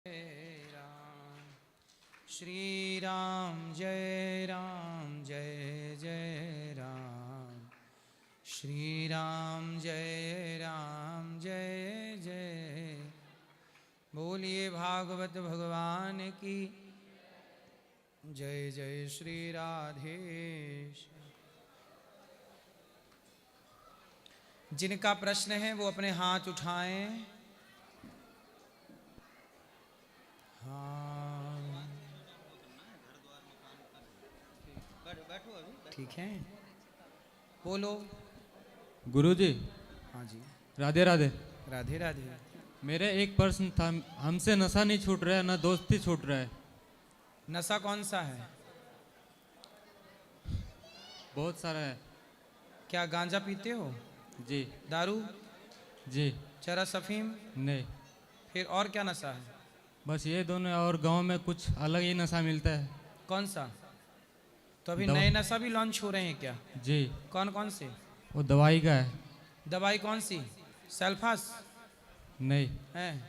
राम श्री राम जय जय राम श्री राम जय जय। बोलिए भागवत भगवान की जय जय। श्री राधेश। जिनका प्रश्न है वो अपने हाथ उठाएं। हाँ ठीक है, बोलो। गुरुजी। हाँ जी। राधे राधे। राधे राधे। मेरे एक प्रश्न था, हमसे नशा नहीं छूट रहा है, ना दोस्ती छूट रहा है। नशा कौन सा है? बहुत सारा है। क्या गांजा पीते हो? जी। दारू? जी। चरस अफीम? नहीं। फिर और क्या नशा है? बस ये दोनों, और गांव में कुछ अलग ही नशा मिलता है। कौन सा? तो अभी दवा। नए नशा भी लॉन्च हो रहे हैं क्या? जी। कौन कौन से? वो दवाई का है। दवाई कौन सी? सल्फास? नहीं। है?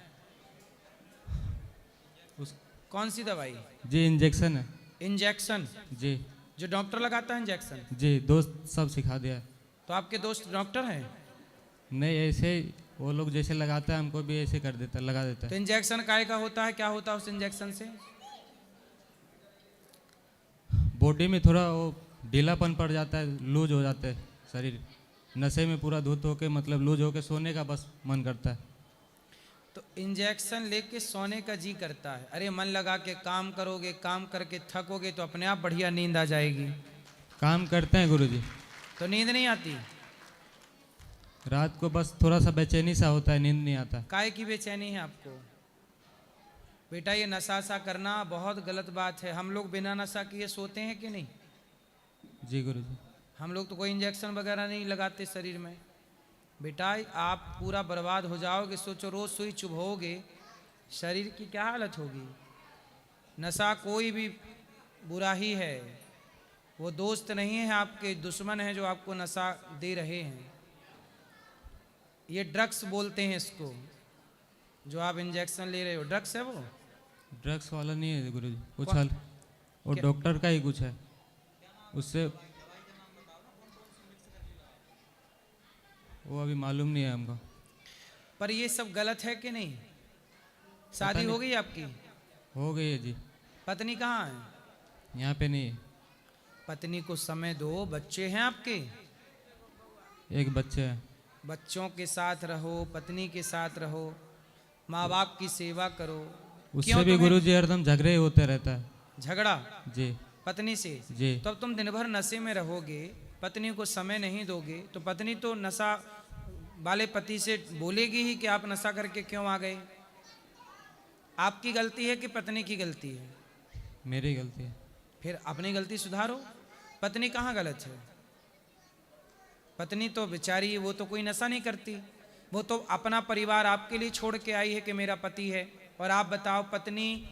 उस कौन सी दवाई? जी इंजेक्शन है। इंजेक्शन? जी। जो डॉक्टर लगाता है इंजेक्शन? जी, दोस्त सब सिखा दिया है। तो आपके दोस्त डॉक्टर हैं? नहीं, ऐसे ही वो लोग जैसे लगाता है हमको भी ऐसे कर देता, लगा देता तो है। इंजेक्शन काय का होता है? क्या होता है उस इंजेक्शन से? बॉडी में थोड़ा वो ढीलापन पड़ जाता है, लूज हो जाता है शरीर। नशे में पूरा धुत होके, मतलब लूज होके सोने का बस मन करता है। तो इंजेक्शन लेके सोने का जी करता है। अरे मन लगा के काम करोगे, काम करके थकोगे तो अपने आप बढ़िया नींद आ जाएगी। काम करते हैं गुरुजी। तो नींद नहीं आती? रात को बस थोड़ा सा बेचैनी सा होता है, नींद नहीं आता। काहे की बेचैनी है आपको? बेटा ये नशा सा करना बहुत गलत बात है। हम लोग बिना नशा किए सोते हैं कि नहीं? जी गुरुजी। हम लोग तो कोई इंजेक्शन वगैरह नहीं लगाते शरीर में। बेटा आप पूरा बर्बाद हो जाओगे। सोचो, रोज सुई चुभोगे, शरीर की क्या हालत होगी। नशा कोई भी बुरा ही है, वो दोस्त नहीं है, आपके दुश्मन है जो आपको नशा दे रहे हैं। ये ड्रग्स बोलते हैं इसको, जो आप इंजेक्शन ले रहे हो ड्रग्स है वो। ड्रग्स वाला नहीं है गुरुजी, कुछ कौन? हल वो क्या? डॉक्टर का ही कुछ है उससे। वो अभी मालूम नहीं है हमको। पर ये सब गलत है कि नहीं? शादी हो गई आपकी? हो गई है जी। पत्नी कहाँ है? यहाँ पे नहीं है। पत्नी को समय दो। बच्चे हैं आपके? एक बच्चे है। बच्चों के साथ रहो, पत्नी के साथ रहो, माँ बाप की सेवा करो। उससे भी गुरुजी हरदम झगड़े ही होते रहता है। झगड़ा? जी। पत्नी से? जी। तो अब तुम दिन भर नशे में रहोगे, पत्नी को समय नहीं दोगे, तो पत्नी तो नशा वाले पति से बोलेगी ही कि आप नशा करके क्यों आ गए। आपकी गलती है कि पत्नी की गलती है? मेरी गलती है। फिर अपनी गलती सुधारो। पत्नी कहाँ गलत है? पत्नी तो बेचारी, वो तो कोई नशा नहीं करती, वो तो अपना परिवार आपके लिए छोड़ के आई है कि मेरा पति है। और आप बताओ, पत्नी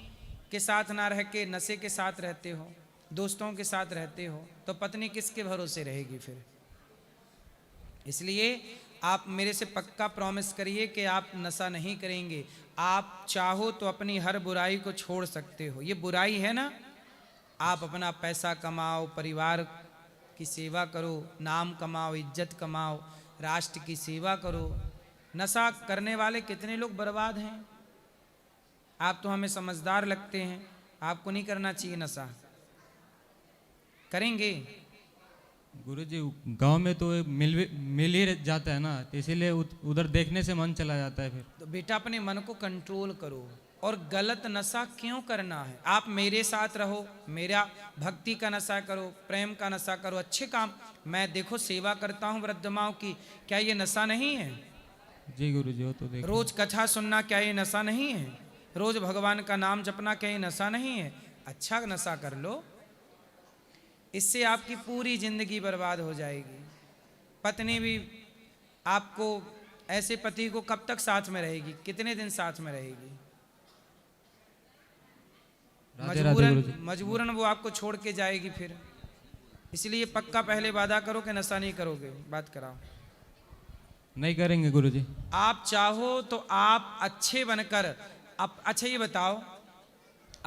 के साथ ना रह के नशे के साथ रहते हो, दोस्तों के साथ रहते हो, तो पत्नी किसके भरोसे रहेगी फिर? इसलिए आप मेरे से पक्का प्रॉमिस करिए कि आप नशा नहीं करेंगे। आप चाहो तो अपनी हर बुराई को छोड़ सकते हो। ये बुराई है ना, आप अपना पैसा कमाओ, परिवार की सेवा करो, नाम कमाओ, इज्जत कमाओ, राष्ट्र की सेवा करो। नशा करने वाले कितने लोग बर्बाद हैं। आप तो हमें समझदार लगते हैं, आपको नहीं करना चाहिए नशा। करेंगे? गुरुजी गांव में तो मिल ही जाता है ना, तो इसीलिए उधर देखने से मन चला जाता है फिर। तो बेटा अपने मन को कंट्रोल करो। और गलत नशा क्यों करना है? आप मेरे साथ रहो, मेरा भक्ति का नशा करो, प्रेम का नशा करो, अच्छे काम। मैं देखो सेवा करता हूँ वृद्ध माओं की, क्या ये नशा नहीं है? जी गुरुजी, वो तो देखो। रोज कथा सुनना, क्या ये नशा नहीं है? रोज भगवान का नाम जपना, क्या ये नशा नहीं है? अच्छा नशा कर लो, इससे आपकी पूरी जिंदगी बर्बाद हो जाएगी। पत्नी भी आपको, ऐसे पति को कब तक साथ में रहेगी? कितने दिन साथ में रहेगी? मजबूरन वो आपको छोड़ के जाएगी फिर। इसलिए पक्का पहले वादा करो कि नशा नहीं करोगे। बात कराओ। नहीं करेंगे गुरुजी। आप चाहो तो आप अच्छे बनकर आप अच्छा ये बताओ,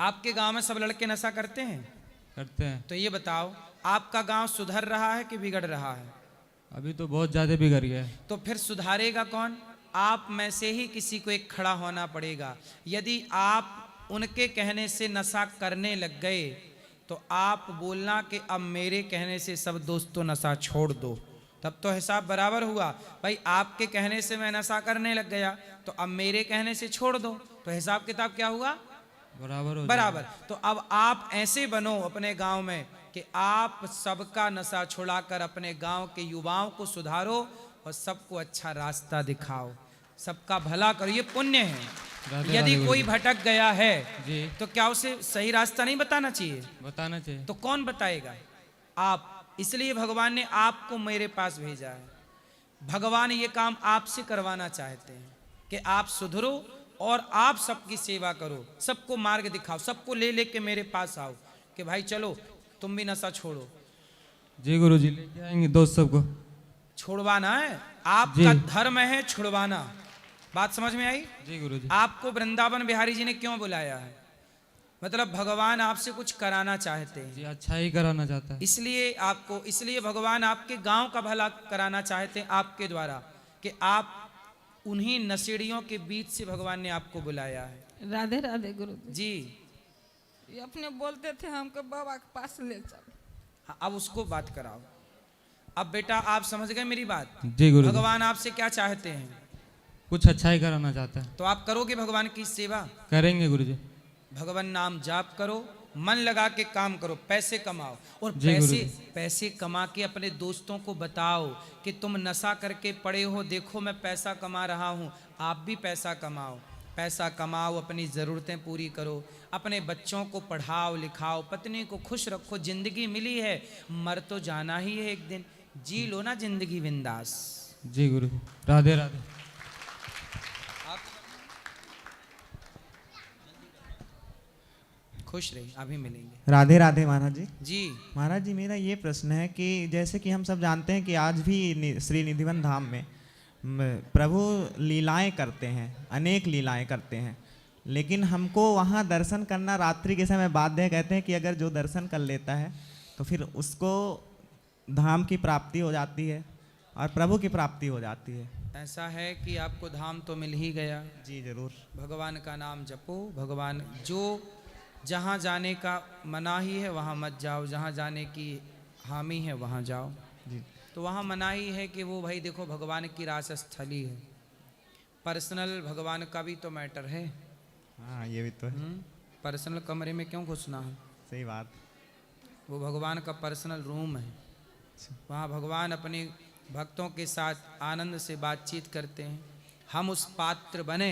आपके गांव में सब लड़के नशा करते हैं? करते हैं। तो ये बताओ, आपका गांव सुधर रहा है कि बिगड़ रहा है? अभी तो बहुत ज़्यादा बिगड़ गया है। तो फिर सुधारेगा कौन? आप में से ही किसी को एक खड़ा होना पड़ेगा। यदि आप उनके कहने से नशा करने लग गए तो आप बोलना कि अब मेरे कहने से सब दोस्तों नशा छोड़ दो, तब तो हिसाब बराबर हुआ। भाई आपके कहने से मैं नशा करने लग गया तो अब मेरे कहने से छोड़ दो, तो हिसाब किताब क्या हुआ? बराबर हो बराबर। तो अब आप ऐसे बनो अपने गांव में कि आप सबका नशा छुड़ाकर अपने गांव के युवाओं को सुधारो और सबको अच्छा रास्ता दिखाओ, सबका भला करो, ये पुण्य है। राधे यदि राधे कोई गुरुजी। भटक गया है जी। तो क्या उसे सही रास्ता नहीं बताना चाहिए? बताना चाहिए। तो कौन बताएगा? आप। इसलिए भगवान ने आपको मेरे पास भेजा है। भगवान ये काम आपसे करवाना चाहते हैं कि आप सुधरो और आप सबकी सेवा करो, सबको मार्ग दिखाओ, सबको ले लेके मेरे पास आओ कि भाई चलो तुम भी नशा छोड़ो। जी गुरुजी, लेके आएंगे दोस्त सबको। छुड़वाना है, आपका जी। धर्म है छुड़वाना। बात समझ में आई? जी गुरुजी। आपको वृंदावन बिहारी जी ने क्यों बुलाया है? मतलब भगवान आपसे कुछ कराना चाहते हैं, जी, अच्छा ही कराना चाहता है। इसलिए आपको, इसलिए भगवान आपके गांव का भला कराना चाहते हैं आपके द्वारा, कि आप उन्हीं नशेड़ियों के बीच से भगवान ने आपको बुलाया है। राधे राधे गुरु जी। जी। ये अपने बोलते थे हमको बाबा के पास ले चल। हाँ, अब उसको बात कराओ। अब बेटा आप समझ गए मेरी बात? जी गुरुजी। भगवान आपसे क्या चाहते हैं? कुछ अच्छा ही कराना चाहता है। तो आप करोगे भगवान की सेवा? करेंगे गुरुजी। भगवान नाम जाप करो, मन लगा के काम करो, पैसे कमाओ और जी गुरुजी। पैसे कमा के अपने दोस्तों को बताओ कि तुम नशा करके पड़े हो, देखो मैं पैसा कमा रहा हूँ, आप भी पैसा कमाओ। पैसा कमाओ, अपनी ज़रूरतें पूरी करो, अपने बच्चों को पढ़ाओ लिखाओ, पत्नी को खुश रखो। जिंदगी मिली है, मर तो जाना ही है एक दिन, जी लो ना जिंदगी बिंदास। जी गुरुजी। राधे राधे। खुश रहिए, अभी मिलेंगे। राधे राधे महाराज जी। जी। महाराज जी, मेरा ये प्रश्न है कि जैसे कि हम सब जानते हैं कि आज भी श्री निधिवन धाम में प्रभु लीलाएं करते हैं, अनेक लीलाएं करते हैं, लेकिन हमको वहाँ दर्शन करना रात्रि के समय बाध्य है। कहते हैं कि अगर जो दर्शन कर लेता है तो फिर उसको धाम की प्राप्ति हो जाती है और प्रभु की प्राप्ति हो जाती है। ऐसा है कि आपको धाम तो मिल ही गया। जी जरूर। भगवान का नाम जपो। भगवान जो जहाँ जाने का मनाही है वहाँ मत जाओ, जहाँ जाने की हामी है वहाँ जाओ। जी। तो वहाँ मनाही है कि वो भाई देखो भगवान की रास स्थली है, पर्सनल भगवान का भी तो मैटर है। हाँ ये भी तो है। पर्सनल कमरे में क्यों घुसना है? सही बात। वो भगवान का पर्सनल रूम है, वहाँ भगवान अपने भक्तों के साथ आनंद से बातचीत करते हैं। हम उस पात्र बने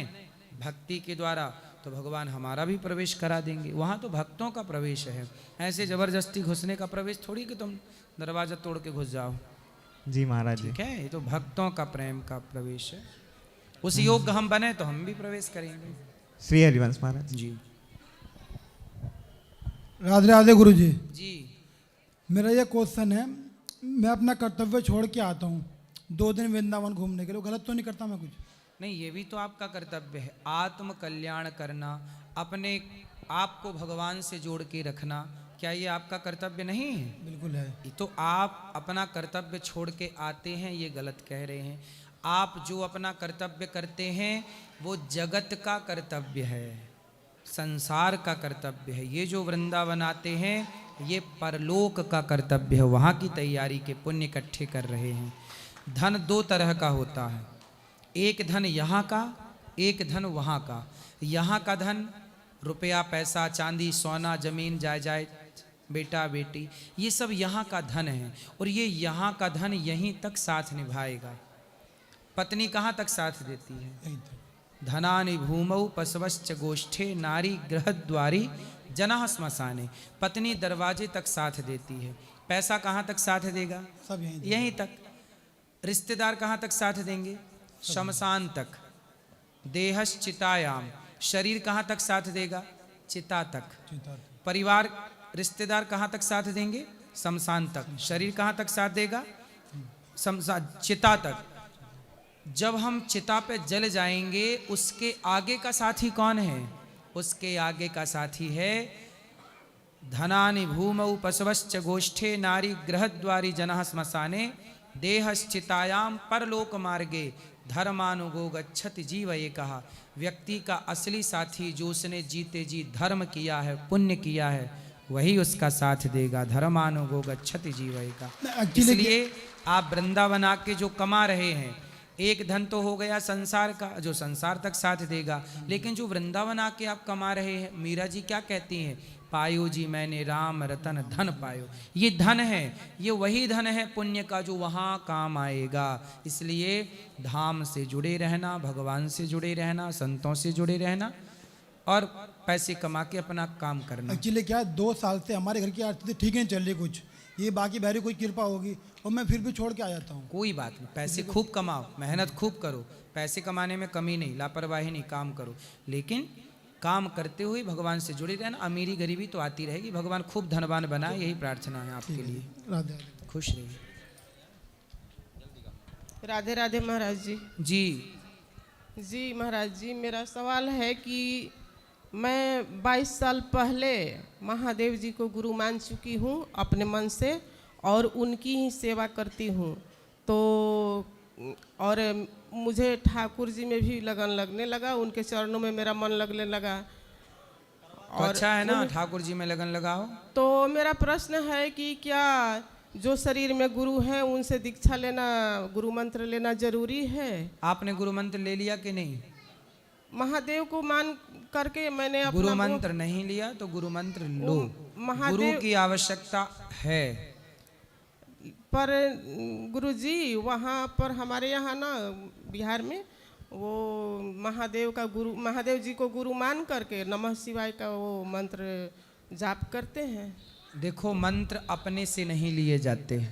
भक्ति के द्वारा तो भगवान हमारा भी प्रवेश करा देंगे। वहाँ तो भक्तों का प्रवेश है, ऐसे जबरदस्ती घुसने का प्रवेश थोड़ी कि तुम दरवाजा तोड़ के घुस जाओ। जी महाराज जी। ठीक है, ये तो भक्तों का प्रेम का प्रवेश है। उस योग्य हम बने तो हम भी प्रवेश करेंगे। श्री हरिवंश महाराज जी। राधे राधे गुरु जी। जी। मेरा ये क्वेश्चन है, मैं अपना कर्तव्य छोड़ के आता हूँ 2 दिन वृंदावन घूमने के लिए, गलत तो नहीं करता मैं कुछ? नहीं, ये भी तो आपका कर्तव्य है, आत्म कल्याण करना, अपने आप को भगवान से जोड़ के रखना। क्या ये आपका कर्तव्य नहीं है? बिल्कुल है। ये तो आप अपना कर्तव्य छोड़ के आते हैं, ये गलत कह रहे हैं। आप जो अपना कर्तव्य करते हैं वो जगत का कर्तव्य है, संसार का कर्तव्य है। ये जो वृंदावन आते हैं ये परलोक का कर्तव्य है, वहाँ की तैयारी के पुण्य इकट्ठे कर रहे हैं। धन 2 तरह का होता है, एक धन यहाँ का, एक धन वहाँ का। यहाँ का धन रुपया पैसा चांदी सोना जमीन जायदाद बेटा बेटी, ये सब यहाँ का धन है और ये यहाँ का धन यहीं तक साथ निभाएगा। पत्नी कहाँ तक साथ देती है? यही तो। धनानि भूमौ पशवश्च गोष्ठे नारी गृहद्वारी जना श्मशाने। पत्नी दरवाजे तक साथ देती है। पैसा कहाँ तक साथ देगा? सब यही यहीं तक। रिश्तेदार कहाँ तक साथ देंगे? शमशान तक। देहश्चितायाम, शरीर कहाँ तक साथ देगा? चिता तक। परिवार रिश्तेदार कहाँ तक साथ देंगे? शमशान तक। शरीर कहाँ तक साथ देगा? चिता तक। जब हम चिता पे जल जाएंगे उसके आगे का साथी कौन है? उसके आगे का साथी है धनानि भूमौ पशवश्च गोष्ठे नारी गृहद्वारी जनः श्मशाने देहश्चितायाम परलोक मार्गे धर्मानुगो गच्छति जीव। ये कहा व्यक्ति का असली साथी जो उसने जीते जी धर्म किया है, पुण्य किया है, वही उसका साथ देगा। धर्मानुगो गच्छति जीव का। इसलिए आप वृंदावन आके जो कमा रहे हैं, एक धन तो हो गया संसार का जो संसार तक साथ देगा, लेकिन जो वृंदावन आके आप कमा रहे हैं, मीरा जी क्या कहती हैं? पायो जी मैंने राम रतन धन पायो। ये धन है, ये वही धन है पुण्य का जो वहाँ काम आएगा। इसलिए धाम से जुड़े रहना, भगवान से जुड़े रहना, संतों से जुड़े रहना और पैसे कमा के अपना काम करना। एक्चुअली क्या है, 2 साल से हमारे घर की आर्थिक ठीक नहीं चल रही, कुछ ये बाकी बहरी कोई कृपा होगी और मैं फिर भी छोड़ के आ जाता हूँ। कोई बात नहीं, पैसे खूब कमाओ, मेहनत खूब करो, पैसे कमाने में कमी नहीं, लापरवाही नहीं, काम करो, लेकिन काम करते हुए भगवान से जुड़े रहना। अमीरी गरीबी तो आती रहेगी, भगवान खूब धनवान बनाए, यही प्रार्थना है आपके लिए। राधे राधे। खुश रहिए। राधे राधे महाराज जी। जी महाराज जी, मेरा सवाल है कि मैं 22 साल पहले महादेव जी को गुरु मान चुकी हूँ अपने मन से और उनकी ही सेवा करती हूँ। तो और मुझे ठाकुर जी में भी लगन लगने लगा, उनके चरणों में मेरा मन लगने लगा। तो अच्छा है ना, ठाकुर जी में लगन लगाओ। तो मेरा प्रश्न है कि क्या जो शरीर में गुरु हैं उनसे दीक्षा लेना, गुरु मंत्र लेना जरूरी है? आपने गुरु मंत्र ले लिया कि नहीं? महादेव को मान करके मैंने अपना गुरु मंत्र नहीं लिया तो गुरु मंत्र लो। गुरु की आवश्यकता है। पर गुरुजी वहाँ पर हमारे यहाँ ना बिहार में वो महादेव जी को गुरु मान करके नमः शिवाय का वो मंत्र जाप करते हैं। देखो, मंत्र अपने से नहीं लिए जाते।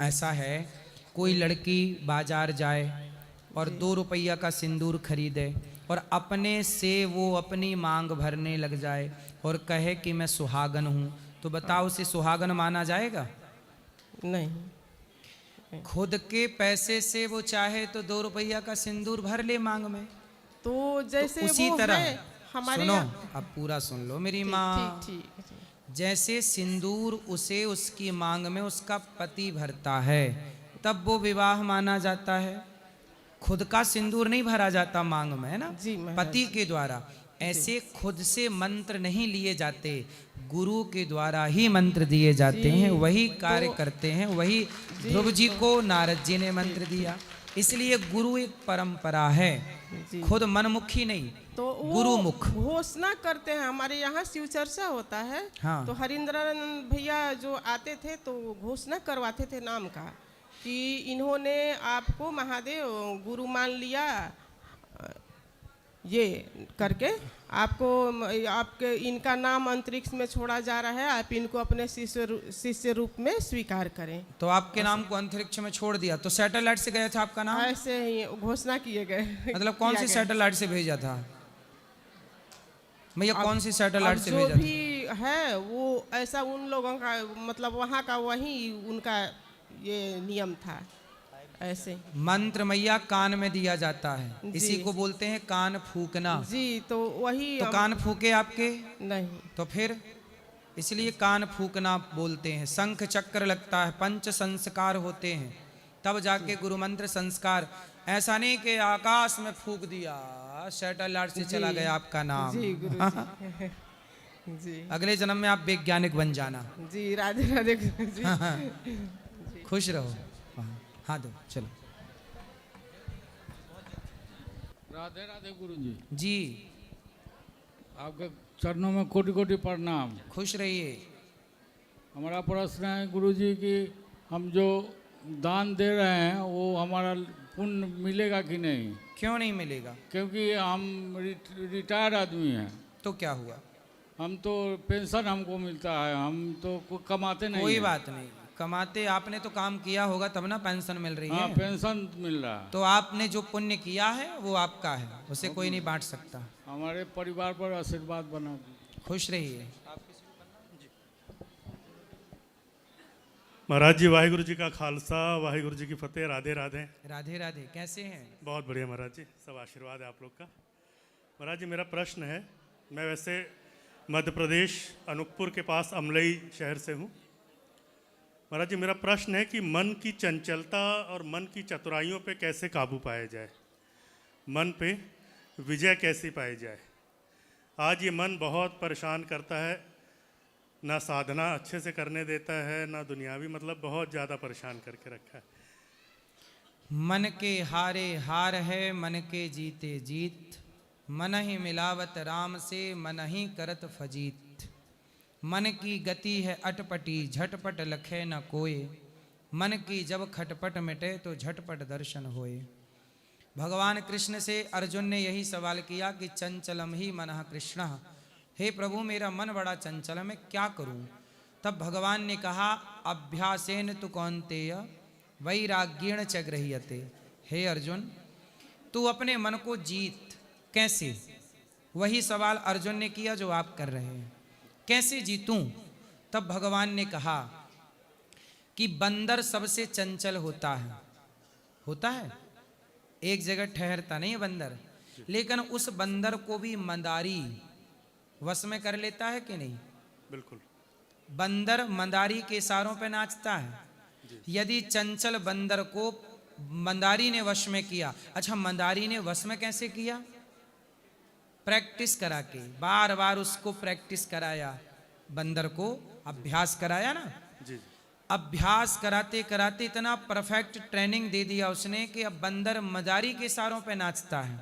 ऐसा है, कोई लड़की बाजार जाए और 2 रुपया का सिंदूर खरीदे और अपने से वो अपनी मांग भरने लग जाए और कहे कि मैं सुहागन हूँ, तो बताओ उसे सुहागन माना जाएगा? नहीं। खुद के पैसे से वो चाहे तो 2 रुपया का सिंदूर भर ले मांग में। तो जैसे तो उसी वो तरह है हमारे सुनो, अब पूरा सुन लो मेरी माँ। ठीक। जैसे सिंदूर उसे उसकी मांग में उसका पति भरता है, तब वो विवाह माना जाता है। खुद का सिंदूर नहीं भरा जाता मांग में, है ना, पति के द्वारा। ऐसे खुद से मंत्र नहीं लिए जाते, गुरु के द्वारा ही मंत्र दिए जाते हैं, वही कार्य करते हैं। वही ध्रुव जी को नारद जी ने मंत्र दिया। इसलिए गुरु एक परंपरा है, खुद मनमुखी नहीं, तो गुरुमुख। घोषणा करते हैं, हमारे यहाँ शिव चर्चा होता है। हाँ। तो हरिंद्रानंद भैया जो आते थे तो घोषणा करवाते थे नाम का कि इन्होंने आपको महादेव गुरु मान लिया, ये करके आपको आपके इनका नाम अंतरिक्ष में छोड़ा जा रहा है, आप इनको अपने शिष्य रूप में स्वीकार करें। तो आपके नाम को अंतरिक्ष में छोड़ दिया, तो सैटेलाइट से गया था आपका नाम? ऐसे ही घोषणा किए गए। मतलब कौन सी सैटेलाइट से भेजा था भैया? कौन सी सैटेलाइट से भेजा जो भी है वो ऐसा उन लोगों का, मतलब वहाँ का वही उनका ये नियम था। ऐसे मंत्र मैया कान में दिया जाता है, इसी को बोलते हैं कान फूकना जी। तो वही तो कान फूके आपके नहीं, तो फिर इसलिए कान फूकना बोलते हैं। शंख चक्र लगता है, 5 संस्कार होते हैं, तब जाके गुरु मंत्र संस्कार। ऐसा नहीं कि आकाश में फूक दिया, सैटेलाइट से चला गया आपका नाम। जी गुरु जी। अगले जन्म में आप वैज्ञानिक बन जाना। जी राधे राधे जी। खुश रहो। हाँ दो, चलो। राधे राधे गुरु जी। जी आपके चरणों में कोटि कोटि प्रणाम। खुश रहिए। हमारा प्रश्न है गुरु जी कि हम जो दान दे रहे हैं वो हमारा पुण्य मिलेगा कि नहीं? क्यों नहीं मिलेगा? क्योंकि हम रिटायर्ड आदमी हैं। तो क्या हुआ? हम तो पेंशन हमको मिलता है, हम तो कमाते नहीं। कोई बात नहीं, कमाते आपने तो काम किया होगा तब ना पेंशन मिल रही हाँ, है। पेंशन मिल रहा है। तो आपने जो पुण्य किया है वो आपका है, उसे कोई नहीं बांट सकता। हमारे परिवार पर आशीर्वाद बना दीजिए। खुश रहिए। महाराज जी वाहिगुरु जी का खालसा, वाहिगुरु जी की फतेह। राधे राधे। राधे राधे। कैसे हैं? बहुत बढ़िया महाराज जी, सब आशीर्वाद है आप लोग का। महाराज जी मेरा प्रश्न है, मैं वैसे मध्य प्रदेश अनूपपुर के पास अमलई शहर से हूँ। महाराज जी मेरा प्रश्न है कि मन की चंचलता और मन की चतुराइयों पे कैसे काबू पाया जाए, मन पे विजय कैसे पाई जाए। आज ये मन बहुत परेशान करता है, ना साधना अच्छे से करने देता है, ना दुनियावी, मतलब बहुत ज़्यादा परेशान करके रखा है। मन के हारे हार है, मन के जीते जीत। मन ही मिलावत राम से, मन ही करत फजीत। मन की गति है अटपटी, झटपट लखे न कोय। मन की जब खटपट मिटे तो झटपट दर्शन होए। भगवान कृष्ण से अर्जुन ने यही सवाल किया कि चंचलम ही मनः कृष्ण, हे प्रभु मेरा मन बड़ा चंचल है, मैं क्या करूं। तब भगवान ने कहा अभ्यासेन तु कौन्तेय वैराग्येण च गृह्यते। हे अर्जुन तू अपने मन को जीत। कैसे? वही सवाल अर्जुन ने किया जो आप कर रहे हैं, कैसे जीतूं। तब भगवान ने कहा कि बंदर सबसे चंचल होता है। होता है, एक जगह ठहरता नहीं है बंदर, लेकिन उस बंदर को भी मंदारी वश में कर लेता है कि नहीं? बिल्कुल। बंदर मंदारी के इशारों पे नाचता है। यदि चंचल बंदर को मंदारी ने वश में किया, अच्छा मंदारी ने वश में कैसे किया? प्रैक्टिस करा के, बार बार उसको प्रैक्टिस कराया, बंदर को अभ्यास कराया ना। जी। अभ्यास कराते कराते इतना परफेक्ट ट्रेनिंग दे दिया उसने कि अब बंदर मंदारी के इशारों पे नाचता है।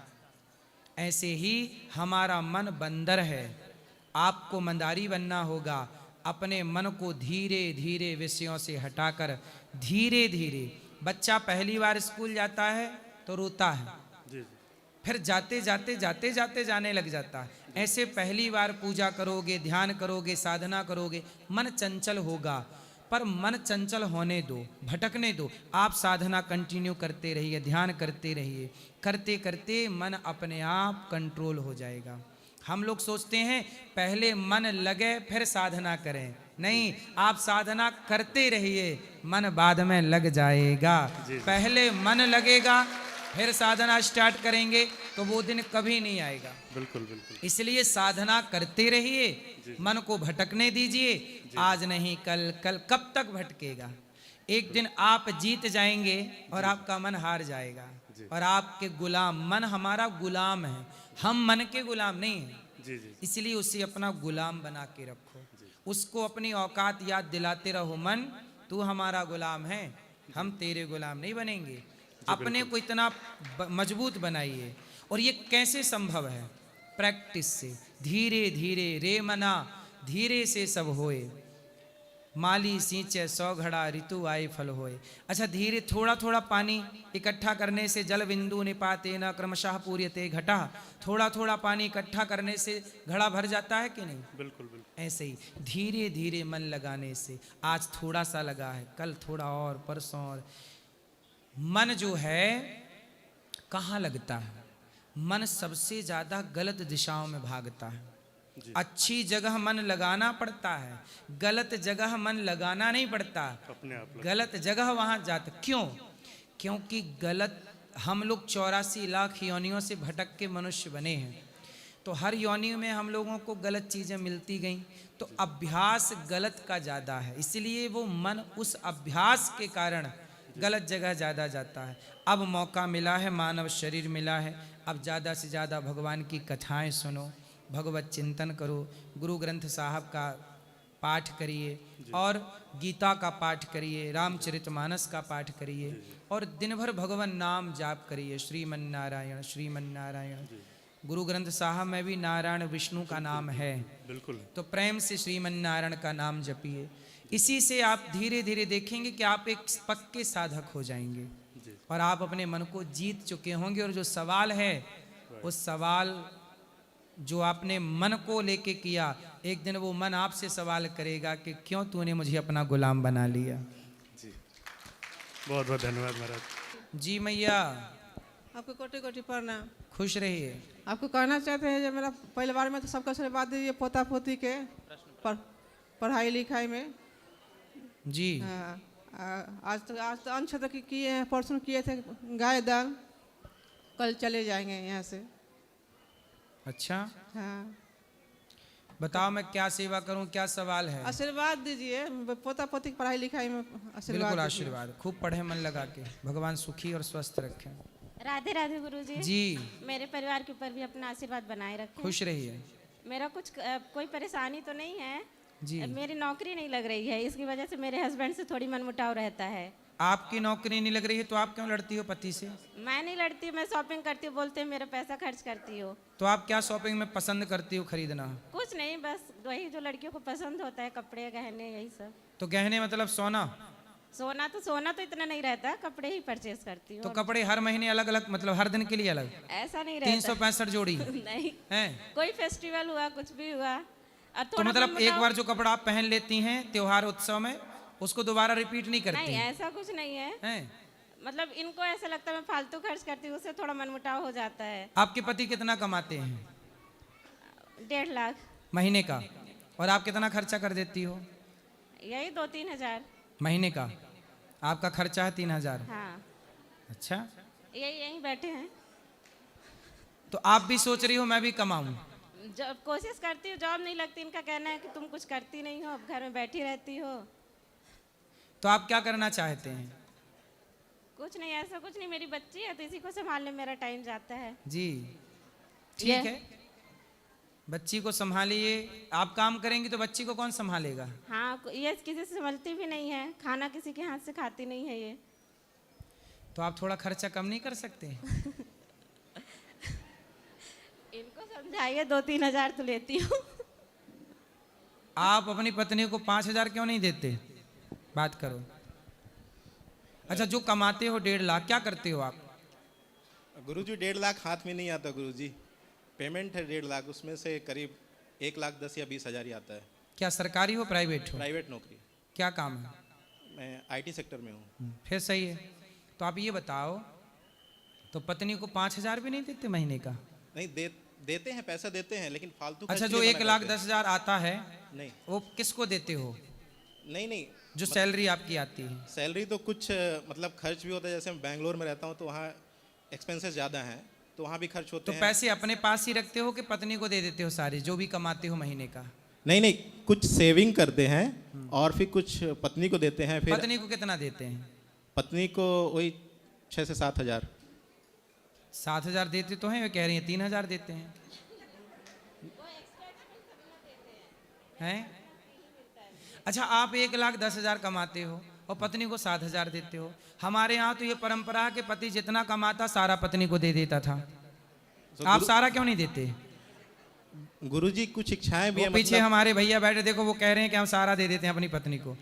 ऐसे ही हमारा मन बंदर है, आपको मंदारी बनना होगा। अपने मन को धीरे धीरे विषयों से हटाकर धीरे धीरे, बच्चा पहली बार स्कूल जाता है तो रोता है, जी। फिर जाते जाते जाते जाते जाने लग जाता है। ऐसे पहली बार पूजा करोगे, ध्यान करोगे, साधना करोगे, मन चंचल होगा। पर मन चंचल होने दो, भटकने दो। आप साधना कंटिन्यू करते रहिए, ध्यान करते रहिए, करते करते मन अपने आप कंट्रोल हो जाएगा। हम लोग सोचते हैं पहले मन लगे फिर साधना करें, नहीं, आप साधना करते रहिए, मन बाद में लग जाएगा। पहले मन लगेगा फिर साधना स्टार्ट करेंगे तो वो दिन कभी नहीं आएगा। बिल्कुल बिल्कुल। इसलिए साधना करते रहिए, मन को भटकने दीजिए। आज नहीं कल, कल कब तक भटकेगा? एक दिन आप जीत जाएंगे और आपका मन हार जाएगा और आपके गुलाम। मन हमारा गुलाम है, हम मन के गुलाम नहीं हैं। जी जी। इसलिए उसे अपना गुलाम बना के रखो, उसको अपनी औकात याद दिलाते रहो। मन तू हमारा गुलाम है, हम तेरे गुलाम नहीं बनेंगे। अपने को इतना मजबूत बनाइए। और ये कैसे संभव है? प्रैक्टिस से, धीरे धीरे। रे मना धीरे से सब होए, माली सींचे 100 घड़ा, ऋतु आए फल होए। अच्छा, धीरे थोड़ा थोड़ा पानी इकट्ठा करने से जल बिंदु निपाते न क्रमशः पूर्यते घटा। थोड़ा थोड़ा पानी इकट्ठा करने से घड़ा भर जाता है कि नहीं? बिल्कुल बिल्कुल। ऐसे ही धीरे धीरे मन लगाने से, आज थोड़ा सा लगा है, कल थोड़ा और, परसों और। मन जो है कहाँ लगता है? मन सबसे ज्यादा गलत दिशाओं में भागता है। अच्छी जगह मन लगाना पड़ता है, गलत जगह मन लगाना नहीं पड़ता। अपने आप गलत जगह वहां जाता। क्यों? क्योंकि गलत, हम लोग 84 लाख योनियों से भटक के मनुष्य बने हैं, तो हर योनि में हम लोगों को गलत चीजें मिलती गई, तो अभ्यास गलत का ज्यादा है। इसलिए वो मन उस अभ्यास के कारण गलत जगह ज़्यादा जाता है। अब मौका मिला है, मानव शरीर मिला है, अब ज़्यादा से ज़्यादा भगवान की कथाएं सुनो, भगवत चिंतन करो, गुरु ग्रंथ साहब का पाठ करिए और गीता का पाठ करिए, रामचरितमानस का पाठ करिए और दिन भर भगवान नाम जाप करिए। श्रीमन नारायण श्रीमन नारायण। गुरु ग्रंथ साहब में भी नारायण विष्णु का नाम है। बिल्कुल। तो प्रेम से श्रीमन नारायण का नाम जपिए। इसी से आप धीरे धीरे देखेंगे कि आप एक पक्के साधक हो जाएंगे और आप अपने मन को जीत चुके होंगे। और जो सवाल है, उस सवाल जो आपने मन को लेके किया, एक दिन वो मन आपसे सवाल करेगा कि क्यों तूने मुझे अपना गुलाम बना लिया। जी, बहुत बहुत धन्यवाद महाराज। जी मैया, आपको कोटि कोटि प्रणाम। खुश रहिए। आपको कहना चाहते हैं जो मेरा परिवार में तो सबका आशीर्वाद दीजिए, पोता पोती के पढ़ाई लिखाई में। जी। हाँ, आज तो अन्न छत्र किए हैं, परसों किए थे गाय दान, कल चले जाएंगे यहाँ से। अच्छा, हाँ, बताओ मैं क्या सेवा करूं, क्या सवाल है? आशीर्वाद दीजिए, पोता पोती की पढ़ाई लिखाई में आशीर्वाद बिल्कुल दीजिए। आशीर्वाद, खूब पढ़े मन लगा के, भगवान सुखी और स्वस्थ रखें। राधे राधे गुरुजी। जी, मेरे परिवार के ऊपर भी अपना आशीर्वाद बनाए रखें। खुश रहिए। मेरा कुछ कोई परेशानी तो नहीं है जी, मेरी नौकरी नहीं लग रही है, इसकी वजह से मेरे हस्बैंड से थोड़ी मनमुटाव रहता है। आपकी नौकरी नहीं लग रही है तो आप क्यों लड़ती हो पति से? मैं नहीं लड़ती, मैं शॉपिंग करती हूँ, बोलते हैं मेरा पैसा खर्च करती हो। तो आप क्या शॉपिंग में पसंद करती हो खरीदना? कुछ नहीं, बस वही जो लड़कियों को पसंद होता है, कपड़े गहने यही सब। तो गहने मतलब सोना? सोना तो इतना नहीं रहता, कपड़े ही परचेज करती हूँ। तो कपड़े हर महीने अलग अलग, मतलब हर दिन के लिए अलग? ऐसा नहीं रहता। 365 जोड़ी नहीं, हैं? कोई फेस्टिवल हुआ, कुछ भी हुआ और तो थोड़ा मतलब एक मनमुटाव- बार जो कपड़ा आप पहन लेती हैं त्योहार उत्सव में, उसको दोबारा रिपीट नहीं करती नहीं, ऐसा कुछ नहीं है। हैं? मतलब इनको ऐसा लगता है मैं फालतू खर्च करती हूँ, उससे थोड़ा मनमुटाव हो जाता है। आपके पति कितना कमाते हैं 1.5 लाख महीने का, और आप कितना खर्चा कर देती हो? यही 2-3 हजार। महीने का आपका खर्चा है 3000? हाँ, अच्छा, यहीं बैठे हैं। तो आप भी सोच रही हो मैं भी कमाऊं? जब कोशिश करती हूँ, जॉब नहीं लगती, इनका कहना है कि तुम कुछ करती नहीं हो, अब घर में बैठी रहती हो। तो आप क्या करना चाहते हैं? कुछ नहीं, ऐसा कुछ नहीं, मेरी बच्ची है तो इसी को संभालने मेरा टाइम जाता है। जी, ठीक ये- है, बच्ची को संभालिए। आप काम करेंगी तो बच्ची को कौन संभालेगा? हाँ, ये किसी से संभलती भी नहीं है, खाना किसी के हाथ से खाती नहीं है ये। तो आप थोड़ा खर्चा कम नहीं कर सकते? इनको समझाइए, 2-3 हजार तो लेती हूँ। आप अपनी पत्नी को 5000 क्यों नहीं देते? बात करो। अच्छा, जो कमाते हो 1.5 लाख, क्या करते हो आप? गुरुजी 1.5 लाख हाथ में नहीं आता गुरुजी, पेमेंट है 1.5 लाख, उसमें से करीब 1,10,000 या 20,000 ही आता है। क्या सरकारी हो प्राइवेट हो? प्राइवेट नौकरी। क्या काम है? मैं आईटी सेक्टर में हूँ। फिर सही है। तो आप ये बताओ, तो पत्नी को 5000 भी नहीं देते महीने का? नहीं देते हैं, पैसा देते हैं, लेकिन फालतू अच्छा, खर्च जो के लिए 1,10,000 आता है नहीं वो किसको देते हो? नहीं, जो सैलरी आपकी आती है? सैलरी तो कुछ मतलब खर्च भी होता है, जैसे मैं बैंगलोर में रहता हूँ तो वहाँ एक्सपेंसेस ज़्यादा हैं, तो वहाँ भी खर्च होते तो हैं। पैसे अपने पास ही रखते हो कि पत्नी को दे देते हो सारे जो भी कमाते हो महीने का? नहीं, कुछ सेविंग करते हैं और फिर कुछ पत्नी को देते हैं। फिर पत्नी को कितना देते हैं? पत्नी को वही 6 से 7 हज़ार। 7,000 देते तो हैं, वे कह रही हैं 3,000 देते हैं। हैं? अच्छा, आप 1,10,000 कमाते हो और पत्नी को 7,000 देते हो। हमारे यहाँ तो ये परंपरा है कि पति जितना कमाता सारा पत्नी को दे देता था। आप सारा क्यों नहीं देते? गुरुजी कुछ इच्छाएं भी वो हैं, पीछे मतलब हमारे भैया बैठे, देखो वो कह रहे हैं कि हम सारा दे देते हैं अपनी पत्नी को।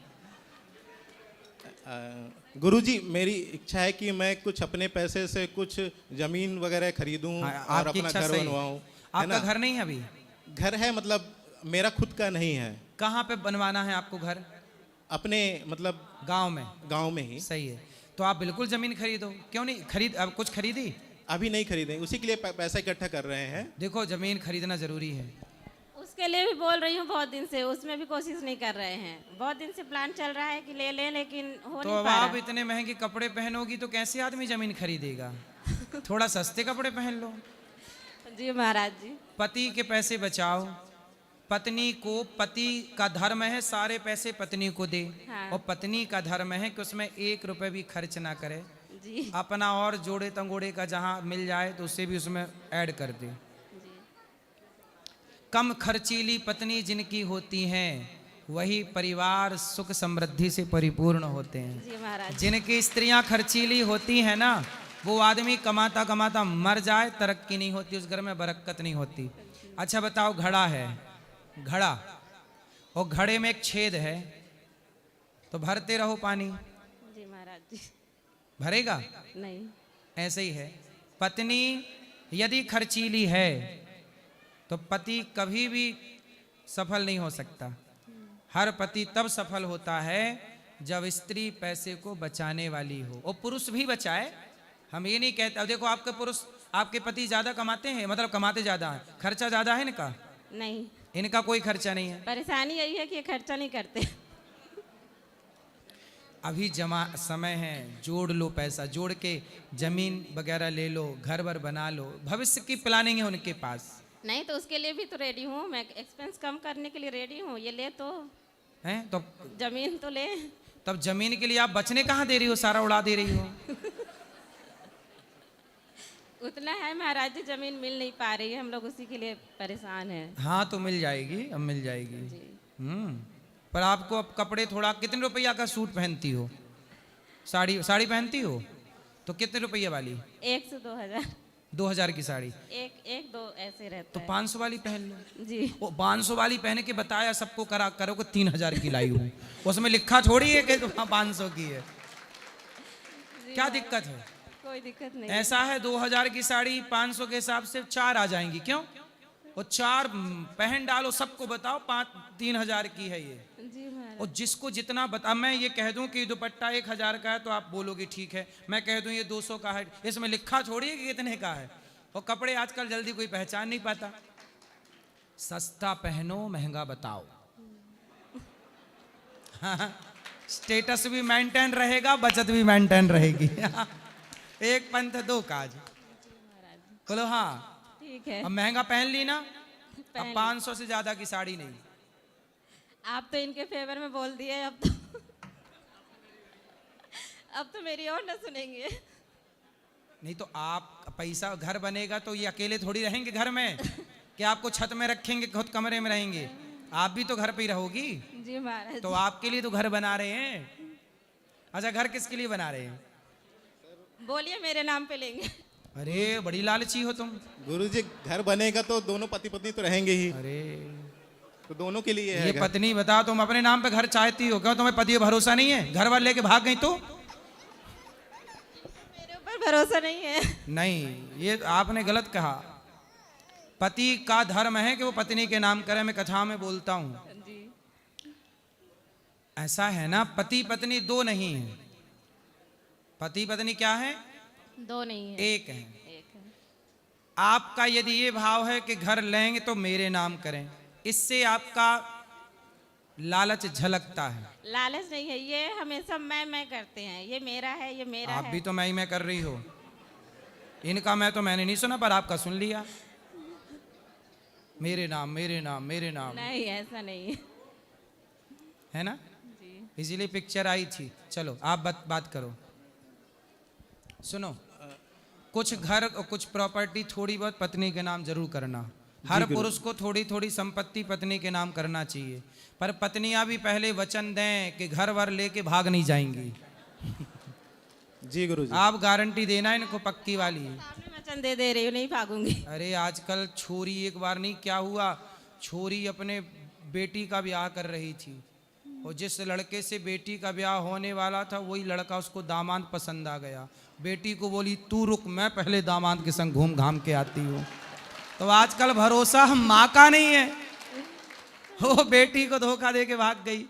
गुरुजी मेरी इच्छा है कि मैं कुछ अपने पैसे से कुछ जमीन वगैरह खरीदूं हाँ, और आपकी अपना इच्छा घर सही है। बनवाऊं। है आपका ना? घर नहीं है अभी? घर है, मतलब मेरा खुद का नहीं है। कहाँ पे बनवाना है आपको घर? अपने मतलब गांव में? गांव में ही। सही है, तो आप बिल्कुल जमीन खरीदो। क्यों नहीं खरीद? अब कुछ खरीदी? अभी नहीं खरीदे, उसी के लिए पैसा इकट्ठा कर रहे हैं। देखो, जमीन खरीदना जरूरी है। उसके लिए भी बोल रही हूँ बहुत दिन से, उसमें भी कोशिश नहीं कर रहे हैं। बहुत दिन से प्लान चल रहा है कि ले लें, लेकिन हो तो नहीं अब पा आप रहा। इतने महंगे कपड़े पहनोगी तो कैसे आदमी जमीन खरीदेगा? थोड़ा सस्ते कपड़े पहन लो। जी महाराज जी। पति के पैसे बचाओ, पत्नी को, पति का धर्म है सारे पैसे पत्नी को दे, हाँ। और पत्नी का धर्म है कि उसमें 1 रुपए भी खर्च ना करे। जी अपना और जोड़े तंगोड़े का जहां मिल जाए तो उसे भी उसमें ऐड कर दे। कम खर्चीली पत्नी जिनकी होती हैं वही परिवार सुख समृद्धि से परिपूर्ण होते हैं। जी महाराज। जिनकी स्त्रियां खर्चीली होती हैं ना, वो आदमी कमाता कमाता मर जाए, तरक्की नहीं होती, उस घर में बरकत नहीं होती। अच्छा बताओ, घड़ा है, घड़ा, और घड़े में एक छेद है, तो भरते रहो पानी, जी महाराज जी। भरेगा? नहीं। ऐसे ही है, पत्नी यदि खर्चीली है तो पति कभी भी सफल नहीं हो सकता। हर पति तब सफल होता है जब स्त्री पैसे को बचाने वाली हो, और पुरुष भी बचाए। हम ये नहीं कहते, अब देखो आपके पुरुष, आपके पति ज्यादा कमाते हैं, मतलब कमाते ज्यादा हैं, खर्चा ज्यादा है इनका? नहीं, इनका कोई खर्चा नहीं है। परेशानी यही है कि ये खर्चा नहीं करते। अभी जमा समय है, जोड़ लो पैसा, जोड़ के जमीन वगैरह ले लो, घर वर बना लो, भविष्य की प्लानिंग है उनके पास। नहीं तो उसके लिए भी तो रेडी हूँ मैं, एक्सपेंस कम करने के लिए रेडी हूँ। ये ले तो हैं तो जमीन तो ले। तब जमीन के लिए आप बचने कहाँ दे रही हो, सारा उड़ा दे रही हो। उतना है महाराज जी, जमीन मिल नहीं पा रही है, हम लोग उसी के लिए परेशान हैं। हाँ तो मिल जाएगी, अब मिल जाएगी। पर आपको अब कपड़े थोड़ा, कितने रुपया का सूट पहनती हो? साड़ी पहनती हो तो कितने रुपये वाली? 1 से 2000। 2000 की साड़ी, एक दो ऐसे रहता तो है। 500 वाली पहन लो। जी वो 500 वाली पहन के बताया सबको, करो कि 3000 की लाई हूँ, उसमें लिखा थोड़ी है कि 500 की है। क्या दिक्कत है? कोई दिक्कत नहीं। ऐसा है 2000 की साड़ी 500 के हिसाब से 4 आ जाएंगी। क्यों? वो 4 पहन डालो, सबको बताओ 3000 की है ये। जी महाराज। और जिसको जितना बता, मैं ये कह दूं कि दुपट्टा 1000 का है तो आप बोलोगे ठीक है, मैं कह दूं ये 200 का है, इसमें लिखा छोड़िए कि कितने का है। और कपड़े आजकल जल्दी कोई पहचान नहीं पाता। सस्ता पहनो, महंगा बताओ। हाँ, स्टेटस भी मेंटेन रहेगा, बचत भी मेंटेन रहेगी। एक पंथ दो काज। बोलो हाँ ठीक है। अब महंगा पहन ली ना, अब 500 से ज्यादा की साड़ी नहीं। आप तो इनके फेवर में बोल दिए, अब तो मेरी और ना सुनेंगे। नहीं तो आप पैसा, घर बनेगा तो ये अकेले थोड़ी रहेंगे घर में कि आपको छत में रखेंगे, खुद कमरे में रहेंगे। आप भी तो घर पे ही रहोगी। जी महाराज। तो आपके लिए तो घर बना रहे हैं। अच्छा घर किसके लिए बना रहे हैं? बोलिए, मेरे नाम पे लेंगे। अरे बड़ी लालची हो तुम। गुरुजी घर बनेगा तो दोनों पति पत्नी तो रहेंगे ही, अरे तो दोनों के लिए ये है घर। पत्नी बता, तुम अपने नाम पे घर चाहती हो, क्यों तुम्हें पति पे भरोसा नहीं है? घर वाले लेके भाग गई तो? मेरे ऊपर भरोसा नहीं है। नहीं, ये आपने गलत कहा। पति का धर्म है कि वो पत्नी के नाम करे, मैं कथा में बोलता हूं। ऐसा है ना, पति पत्नी दो नहीं है। पति पत्नी क्या है? दो नहीं है, एक है। एक है। आपका यदि ये भाव है कि घर लेंगे तो मेरे नाम करें, इससे आपका लालच झलकता है। लालच नहीं है, ये हमेशा मैं करते हैं। ये मेरा है, ये मेरा आप है। भी तो मैं कर रही हो। इनका मैं तो मैंने नहीं सुना, पर आपका सुन लिया। मेरे नाम मेरे नाम मेरे नाम। नहीं, ऐसा नहीं है ना? जी। इसीलिए पिक्चर आई थी। चलो आप बात करो। सुनो, कुछ घर और कुछ प्रॉपर्टी थोड़ी बहुत पत्नी के नाम जरूर करना। हर पुरुष को थोड़ी थोड़ी संपत्ति पत्नी के नाम करना चाहिए, पर पत्नियां भी पहले वचन दें कि घर वर लेके भाग नहीं जाएंगी। जी गुरुजी। आप गारंटी देना इनको पक्की वाली। सामने वचन दे रही हूँ, नहीं भागूंगी। अरे आजकल छोरी, एक बार नहीं क्या हुआ, छोरी अपने बेटी का ब्याह कर रही थी, और जिस लड़के से बेटी का ब्याह होने वाला था वही लड़का उसको दामाद पसंद आ गया। बेटी को बोली तू रुक, मैं पहले दामाद के संग घूम घाम के आती हूँ। तो आजकल भरोसा माँ का नहीं है, वो बेटी को धोखा दे के भाग गई।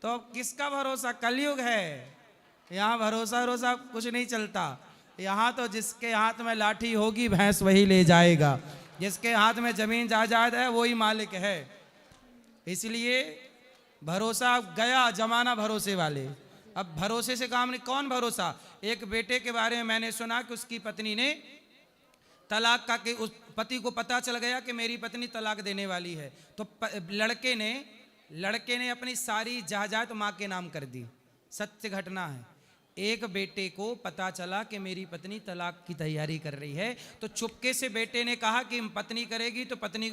तो अब किसका भरोसा? कलयुग है, यहाँ भरोसा कुछ नहीं चलता। यहाँ तो जिसके हाथ में लाठी होगी भैंस वही ले जाएगा, जिसके हाथ में जमीन जायदाद है वही मालिक है। इसलिए भरोसा गया जमाना भरोसे वाले। अब भरोसे से काम नहीं। कौन भरोसा? एक बेटे के बारे में मैंने सुना कि उसकी पत्नी ने तलाक का, कि उस पति को पता चल गया कि मेरी पत्नी तलाक देने वाली है, तो लड़के ने अपनी सारी जायदाद माँ के नाम कर दी। सत्य घटना है। एक बेटे को पता चला कि मेरी पत्नी तलाक की तैयारी कर रही है, तो चुपके से बेटे ने कहा कि पत्नी करेगी तो पत्नी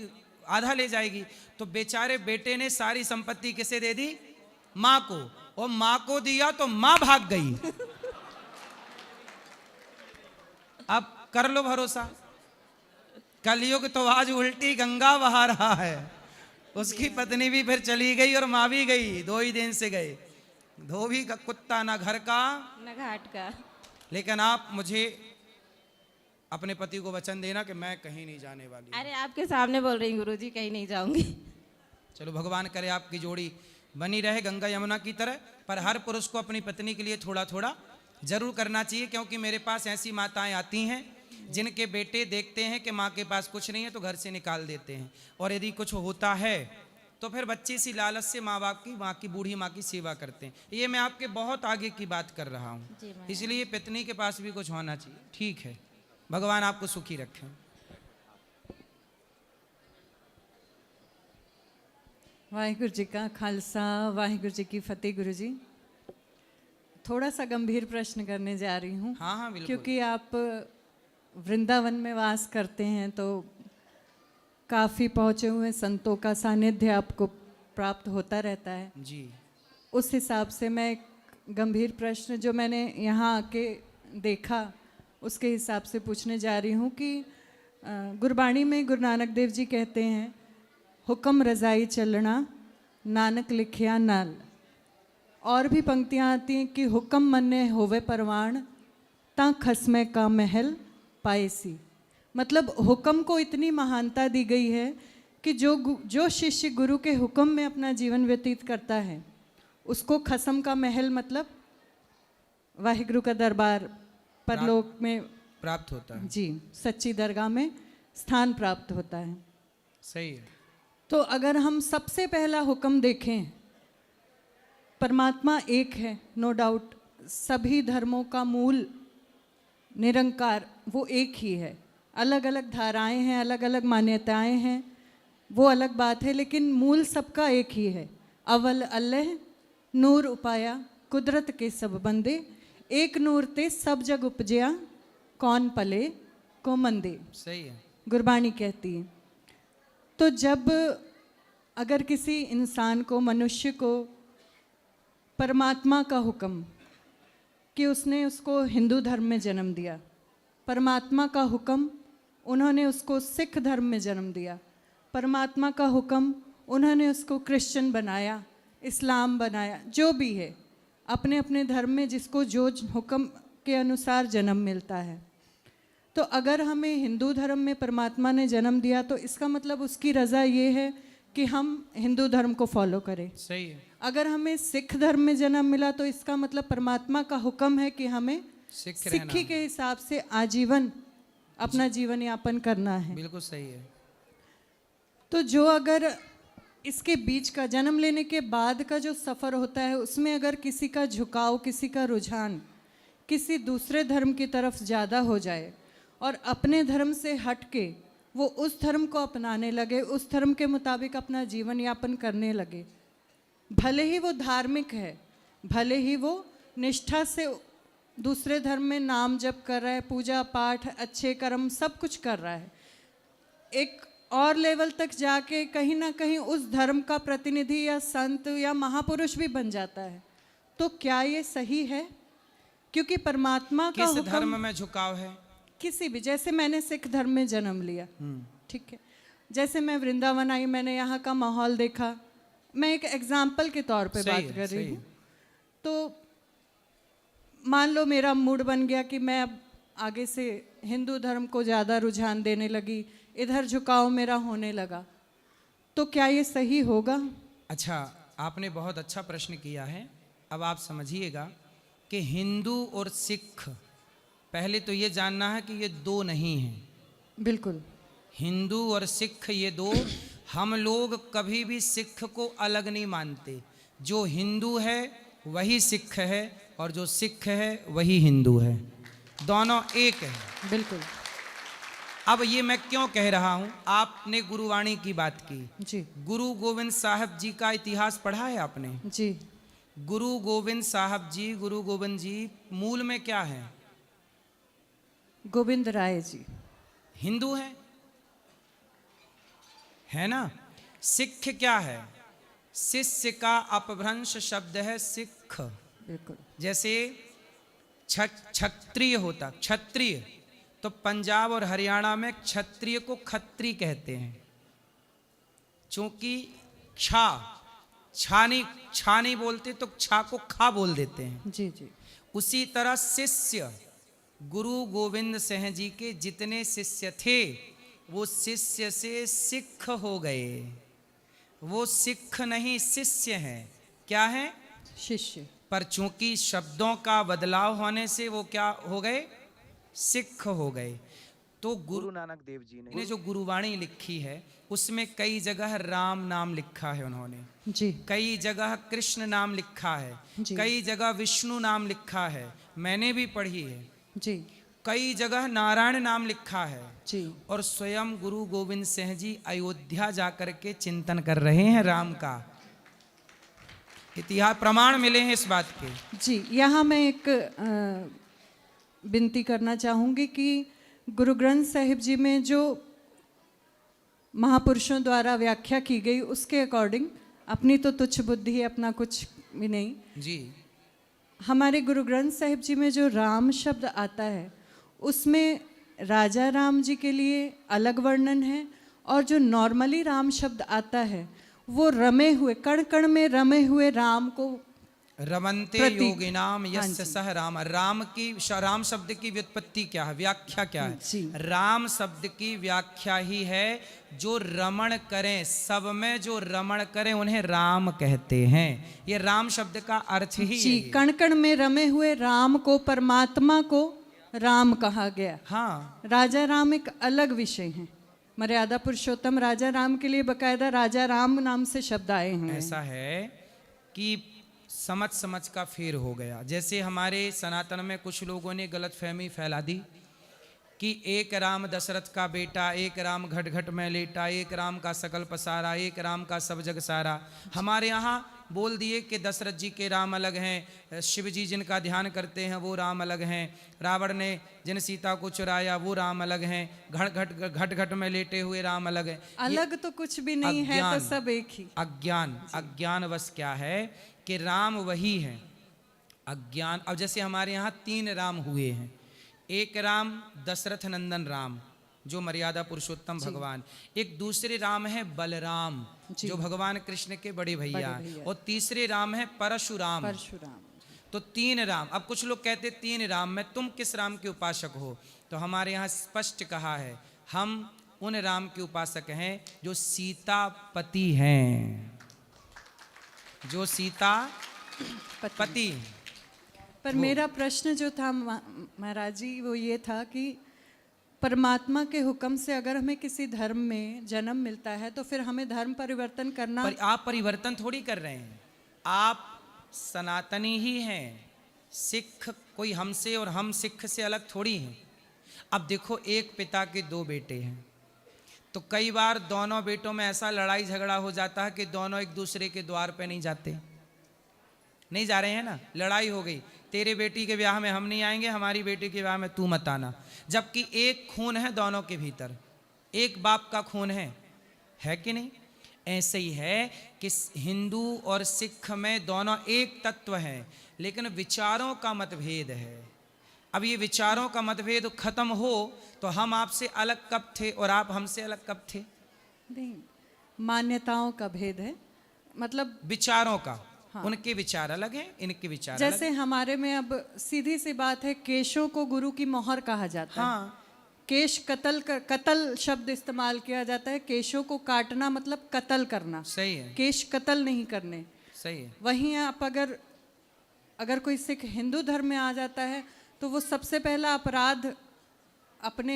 आधा ले जाएगी। तो बेचारे बेटे ने सारी संपत्ति किसे दे दी? माँ को। और माँ को दिया तो माँ भाग गई। अब कर लो भरोसा। कलयुग तो आज उल्टी गंगा बहा रहा है। उसकी पत्नी भी फिर चली गई और माँ भी गई, 2 ही दिन से गए। धोबी का कुत्ता ना घर का न घाट का। लेकिन आप मुझे अपने पति को वचन देना कि मैं कहीं नहीं जाने वाली। अरे आपके सामने बोल रही हूँ गुरुजी, कहीं नहीं जाऊंगी। चलो भगवान करे आपकी जोड़ी बनी रहे गंगा यमुना की तरह। पर हर पुरुष को अपनी पत्नी के लिए थोड़ा थोड़ा जरूर करना चाहिए, क्योंकि मेरे पास ऐसी माताएं आती हैं जिनके बेटे देखते हैं कि माँ के पास कुछ नहीं है तो घर से निकाल देते हैं, और यदि कुछ होता है तो फिर बच्चे सी लालच से माँ बाप की, माँ की, बूढ़ी माँ की सेवा करते हैं। ये मैं आपके बहुत आगे की बात कर रहा हूँ, जी महाराज। इसलिए पत्नी के पास भी कुछ होना चाहिए। ठीक है, भगवान आपको सुखी रखें। वाहिगुरु जी का खालसा, वाहिगुरु जी की फतेह। गुरु जी, थोड़ा सा गंभीर प्रश्न करने जा रही हूँ। हाँ हाँ बिल्कुल। क्योंकि आप वृंदावन में वास करते हैं तो काफ़ी पहुँचे हुए संतों का सानिध्य आपको प्राप्त होता रहता है। जी। उस हिसाब से मैं एक गंभीर प्रश्न जो मैंने यहाँ आके देखा उसके हिसाब से पूछने जा रही हूँ कि गुरबाणी में गुरु नानक देव जी कहते हैं, हुक्म रज़ाई चलना नानक लिखिया नाल। और भी पंक्तियाँ आती हैं कि हुक्म मन्ने होवे परवान ता खसमे का महल पाएसी। मतलब हुक्म को इतनी महानता दी गई है कि जो शिष्य गुरु के हुक्म में अपना जीवन व्यतीत करता है उसको खसम का महल मतलब वाहिगुरु का दरबार परलोक में प्राप्त होता है। जी, सच्ची दरगाह में स्थान प्राप्त होता है। सही है। तो अगर हम सबसे पहला हुक्म देखें, परमात्मा एक है, नो डाउट, सभी धर्मों का मूल निरंकार वो एक ही है। अलग अलग धाराएं हैं, अलग अलग मान्यताएं हैं, वो अलग बात है, लेकिन मूल सबका एक ही है। अव्वल अल्लाह नूर उपाया कुदरत के सब बंदे, एक नूर ते सब जग उपजया कौन पले को मंदे। सही है। गुरबाणी कहती है। तो जब अगर किसी इंसान को, मनुष्य को परमात्मा का हुक्म कि उसने उसको हिंदू धर्म में जन्म दिया, परमात्मा का हुक्म उन्होंने उसको सिख धर्म में जन्म दिया, परमात्मा का हुक्म उन्होंने उसको क्रिश्चियन बनाया, इस्लाम बनाया, जो भी है अपने अपने धर्म में जिसको जो हुक्म के अनुसार जन्म मिलता है। तो अगर हमें हिंदू धर्म में परमात्मा ने जन्म दिया तो इसका मतलब उसकी रज़ा ये है कि हम हिंदू धर्म को फॉलो करें। सही है। अगर हमें सिख धर्म में जन्म मिला तो इसका मतलब परमात्मा का हुक्म है कि हमें सिक्खी के हिसाब से आजीवन अपना जीवन यापन करना है। बिल्कुल सही है। तो जो अगर इसके बीच का जन्म लेने के बाद का जो सफ़र होता है उसमें अगर किसी का झुकाव, किसी का रुझान किसी दूसरे धर्म की तरफ ज़्यादा हो जाए और अपने धर्म से हट के वो उस धर्म को अपनाने लगे, उस धर्म के मुताबिक अपना जीवन यापन करने लगे, भले ही वो धार्मिक है, भले ही वो निष्ठा से दूसरे धर्म में नाम जप कर रहा है, पूजा पाठ, अच्छे कर्म सब कुछ कर रहा है, एक और लेवल तक जाके कहीं ना कहीं उस धर्म का प्रतिनिधि या संत या महापुरुष भी बन जाता है, तो क्या ये सही है? क्योंकि परमात्मा का किस धर्म में झुकाव है? किसी भी, जैसे मैंने सिख धर्म में जन्म लिया, ठीक है, जैसे मैं वृंदावन आई, मैंने यहाँ का माहौल देखा, मैं एक एग्जाम्पल के तौर पे बात कर रही हूँ। तो मान लो मेरा मूड बन गया कि मैं अब आगे से हिंदू धर्म को ज़्यादा रुझान देने लगी, इधर झुकाव मेरा होने लगा, तो क्या ये सही होगा? अच्छा, आपने बहुत अच्छा प्रश्न किया है। अब आप समझिएगा कि हिंदू और सिख, पहले तो ये जानना है कि ये दो नहीं हैं। बिल्कुल। हिंदू और सिख ये दो, हम लोग कभी भी सिख को अलग नहीं मानते। जो हिंदू है वही सिख है और जो सिख है वही हिंदू है, दोनों एक है। बिल्कुल। अब ये मैं क्यों कह रहा हूँ, आपने गुरुवाणी की बात की जी। गुरु गोविंद साहब जी का इतिहास पढ़ा है आपने? जी। गुरु गोविंद साहब जी, गुरु गोविंद जी मूल में क्या है? गोविंद राय जी हिंदू है ना? सिख क्या है? शिष्य का अपभ्रंश शब्द है सिख। बिल्कुल। जैसे क्षत्रिय होता, क्षत्रिय तो पंजाब और हरियाणा में क्षत्रिय को खत्री कहते हैं, चूंकि छा नहीं बोलते तो छा को खा बोल देते हैं। जी जी। उसी तरह शिष्य, गुरु गोविंद सिंह जी के जितने शिष्य थे वो शिष्य से सिख हो गए। वो सिख नहीं शिष्य हैं। क्या है? शिष्य। पर चूंकि शब्दों का बदलाव होने से वो क्या हो गए? सिख हो गए। तो गुरु नानक देव जी ने जो गुरुवाणी लिखी है उसमें कई जगह राम नाम लिखा है उन्होंने जी, कई जगह कृष्ण नाम लिखा है, जी। कई जगह विष्णु नाम लिखा है, मैंने भी पढ़ी है। जी, कई जगह नारायण नाम लिखा है। जी। और स्वयं गुरु गोविंद सिंह जी अयोध्या जाकर के चिंतन कर रहे हैं राम का। इतिहास प्रमाण मिले हैं इस बात के। जी, यहाँ मैं एक विनती करना चाहूँगी कि गुरु ग्रंथ साहिब जी में जो महापुरुषों द्वारा व्याख्या की गई उसके अकॉर्डिंग, अपनी तो तुच्छ बुद्धि है, अपना कुछ भी नहीं जी, हमारे गुरु ग्रंथ साहिब जी में जो राम शब्द आता है उसमें राजा राम जी के लिए अलग वर्णन है, और जो नॉर्मली राम शब्द आता है वो रमे हुए, कण कण में रमे हुए राम को रमन्ते योगिनाम यस्य सह राम। राम शब्द की व्युत्पत्ति क्या है, व्याख्या क्या है? राम शब्द की व्याख्या ही है जो रमण करें, सब में जो रमण करें उन्हें राम कहते हैं। ये राम शब्द का अर्थ ही जी, कण कण में रमे हुए राम को, परमात्मा को राम कहा गया। हाँ, राजा राम एक अलग विषय है। मर्यादा पुरुषोत्तम राजा राम के लिए बकायदा राजा राम नाम से शब्द आए हैं। ऐसा है कि समझ का फेर हो गया। जैसे हमारे सनातन में कुछ लोगों ने गलतफहमी फैला दी कि एक राम दशरथ का बेटा, एक राम घट घट में लेटा, एक राम का सकल पसारा, एक राम का सब जग सारा। हमारे यहाँ बोल दिए कि दशरथ जी के राम अलग हैं, शिव जी जिनका ध्यान करते हैं वो राम अलग हैं, रावण ने जिन सीता को चुराया वो राम अलग हैं, घट घट में लेटे हुए राम अलग हैं। अलग तो कुछ भी नहीं है, तो सब एक ही। अज्ञान बस क्या है कि राम वही है, अज्ञान। अब जैसे हमारे यहाँ 3 राम हुए हैं। एक राम दशरथ नंदन राम जो मर्यादा पुरुषोत्तम भगवान, एक दूसरे राम है बलराम जो भगवान कृष्ण के बड़े भैया, और तीसरे राम है परशुराम। तो 3 राम। अब कुछ लोग कहते 3 राम में तुम किस राम के उपासक हो? तो हमारे यहाँ स्पष्ट कहा है हम उन राम के उपासक हैं जो सीतापति हैं, जो सीता पति। पर मेरा प्रश्न जो था महाराज जी वो ये था कि परमात्मा के हुक्म से अगर हमें किसी धर्म में जन्म मिलता है तो फिर हमें धर्म परिवर्तन करना। आप परिवर्तन थोड़ी कर रहे हैं, आप सनातनी ही हैं। सिख कोई हमसे और हम सिख से अलग थोड़ी हैं। अब देखो, एक पिता के 2 बेटे हैं तो कई बार दोनों बेटों में ऐसा लड़ाई झगड़ा हो जाता है कि दोनों एक दूसरे के द्वार पे नहीं जाते, नहीं जा रहे हैं ना। लड़ाई हो गई, तेरे बेटी के ब्याह में हम नहीं आएंगे, हमारी बेटी के ब्याह में तू मत आना, जबकि एक खून है दोनों के भीतर, एक बाप का खून है कि नहीं? ऐसे ही है कि हिंदू और सिख में दोनों एक तत्व हैं, लेकिन विचारों का मतभेद है। अब ये विचारों का मतभेद खत्म हो तो हम आपसे अलग कब थे और आप हमसे अलग कब थे? नहीं, मान्यताओं का भेद है, मतलब विचारों का। हाँ। उनके विचार अलग हैं, इनके विचार जैसे अलग। हमारे में अब सीधी सी बात है, केशों को गुरु की मोहर कहा जाता है। केश कत्ल शब्द इस्तेमाल किया जाता है। केशों को काटना मतलब कत्ल करना। सही है। केश कत्ल नहीं करने। सही है। वहीं आप अगर कोई सिख हिंदू धर्म में आ जाता है तो वो सबसे पहला अपराध अपने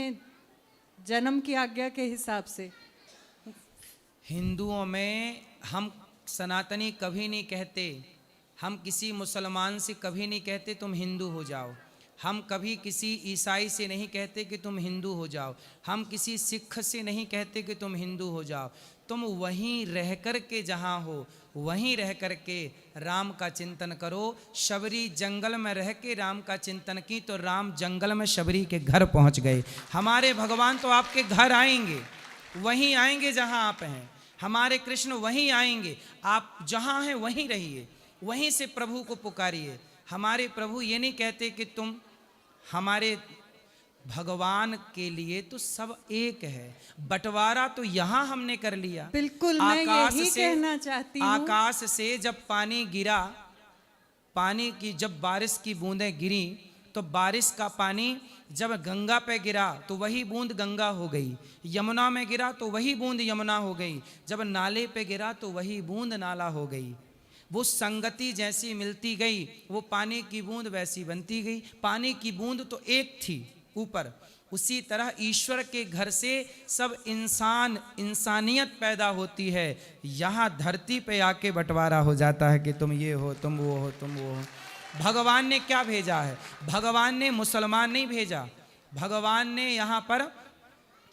जन्म की आज्ञा के हिसाब से। हिंदुओं में हम सनातनी कभी नहीं कहते, हम किसी मुसलमान से कभी नहीं कहते तुम हिंदू हो जाओ, हम कभी किसी ईसाई से नहीं कहते कि तुम हिंदू हो जाओ, हम किसी सिख से नहीं कहते कि तुम हिंदू हो जाओ। तुम वहीं रह कर के जहाँ हो वहीं रह कर के राम का चिंतन करो। शबरी जंगल में रह के राम का चिंतन की तो राम जंगल में शबरी के घर पहुँच गए। हमारे भगवान तो आपके घर आएंगे, वहीं आएंगे जहाँ आप हैं। हमारे कृष्ण वहीं आएंगे, आप जहाँ हैं वहीं रहिए, वहीं से प्रभु को पुकारिए। हमारे प्रभु ये नहीं कहते कि तुम, हमारे भगवान के लिए तो सब एक है। बंटवारा तो यहाँ हमने कर लिया। बिल्कुल, मैं यही कहना चाहती हूँ। आकाश से जब पानी गिरा, पानी की जब बारिश की बूंदें गिरी तो बारिश का पानी जब गंगा पे गिरा तो वही बूंद गंगा हो गई, यमुना में गिरा तो वही बूंद यमुना हो गई, जब नाले पे गिरा तो वही बूंद नाला हो गई। वो संगति जैसी मिलती गई, वो पानी की बूंद वैसी बनती गई। पानी की बूंद तो एक थी ऊपर, उसी तरह ईश्वर के घर से सब इंसान इंसानियत पैदा होती है। यहाँ धरती पे आके बंटवारा हो जाता है कि तुम ये हो, तुम वो हो, तुम वो हो। भगवान ने क्या भेजा है? भगवान ने मुसलमान नहीं भेजा, भगवान ने यहाँ पर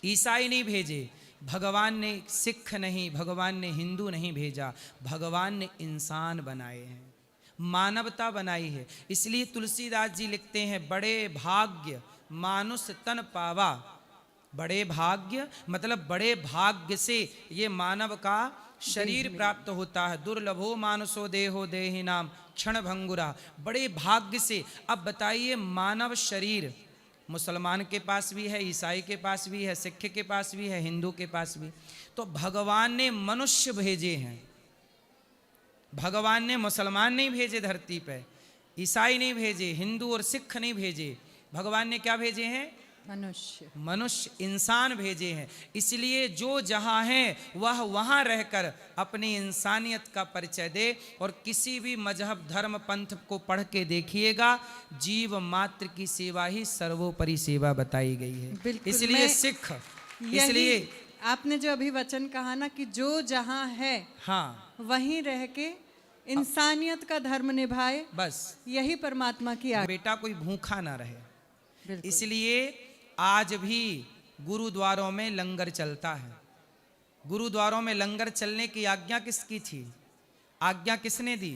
ईसाई नहीं भेजे, भगवान ने सिख नहीं, भगवान ने हिंदू नहीं भेजा, भगवान ने इंसान बनाए हैं, मानवता बनाई है। इसलिए तुलसीदास जी लिखते हैं, बड़े भाग्य मानुष तन पावा। बड़े भाग्य मतलब बड़े भाग्य से ये मानव का शरीर प्राप्त होता है। दुर्लभो मानुषो देहो देहि नाम क्षण भंगुरा। बड़े भाग्य से। अब बताइए, मानव शरीर मुसलमान के पास भी है, ईसाई के पास भी है, सिख के पास भी है, हिंदू के पास भी। तो भगवान ने मनुष्य भेजे हैं। भगवान ने मुसलमान नहीं भेजे धरती पे, ईसाई नहीं भेजे, हिंदू और सिख नहीं भेजे। भगवान ने क्या भेजे हैं? मनुष्य। मनुष्य, इंसान भेजे हैं। इसलिए जो जहाँ है वह वहाँ रहकर अपनी इंसानियत का परिचय दे। और किसी भी मजहब धर्म पंथ को पढ़ के देखिएगा, जीव मात्र की सेवा ही सर्वोपरि सेवा बताई गई है। इसलिए सिख, इसलिए आपने जो अभी वचन कहा ना कि जो जहाँ है हाँ वहीं रह के इंसानियत का धर्म निभाए, बस यही परमात्मा की आज्ञा। बेटा कोई भूखा ना रहे। इसलिए आज भी गुरुद्वारों में लंगर चलता है। गुरुद्वारों में लंगर चलने की आज्ञा किसकी थी? आज्ञा किसने दी?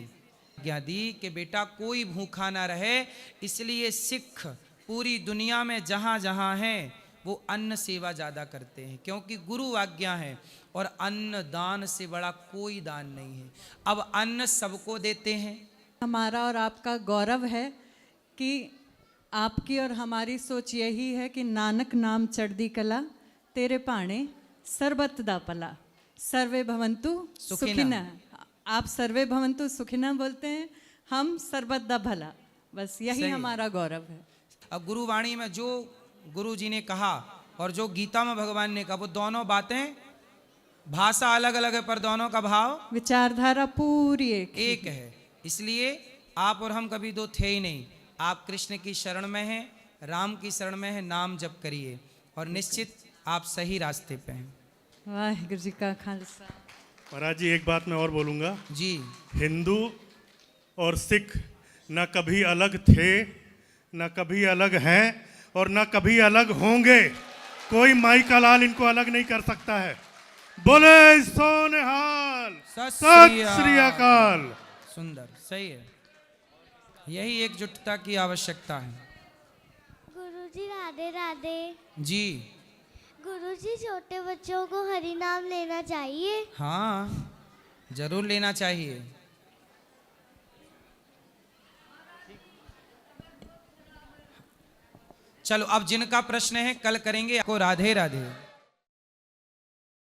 आज्ञा दी कि बेटा कोई भूखा ना रहे। इसलिए सिख पूरी दुनिया में जहाँ जहाँ हैं वो अन्न सेवा ज़्यादा करते हैं, क्योंकि गुरु आज्ञा है। और अन्न दान से बड़ा कोई दान नहीं है। अब अन्न सबको देते हैं। हमारा और आपका गौरव है कि आपकी और हमारी सोच यही है कि नानक नाम चढ़दी कला, तेरे पाणे सर्बत दा पला, सर्वे भवंतु सुखिना। आप सर्वे भवंतु सुखिना बोलते हैं, हम सर्बत दा भला। बस यही हमारा गौरव है। अब गुरुवाणी में जो गुरु जी ने कहा और जो गीता में भगवान ने कहा, वो दोनों बातें, भाषा अलग अलग है पर दोनों का भाव, विचारधारा पूरी एक है। इसलिए आप और हम कभी दो थे ही नहीं। आप कृष्ण की शरण में हैं, राम की शरण में हैं। नाम जप करिए और निश्चित आप सही रास्ते पे हैं। वाहिगुरु जी का खालसा। महाराज जी एक बात मैं और बोलूँगा जी। हिंदू और सिख न कभी अलग थे, न कभी अलग हैं और न कभी अलग होंगे। कोई माई का लाल इनको अलग नहीं कर सकता है। बोले सोनेहाल, सत श्री अकाल। सुंदर, सही है। यही एकजुटता की आवश्यकता है। गुरुजी राधे राधे। जी। गुरुजी छोटे बच्चों को हरि नाम लेना चाहिए? हाँ, जरूर लेना चाहिए। चलो अब जिनका प्रश्न है कल करेंगे। आपको राधे राधे।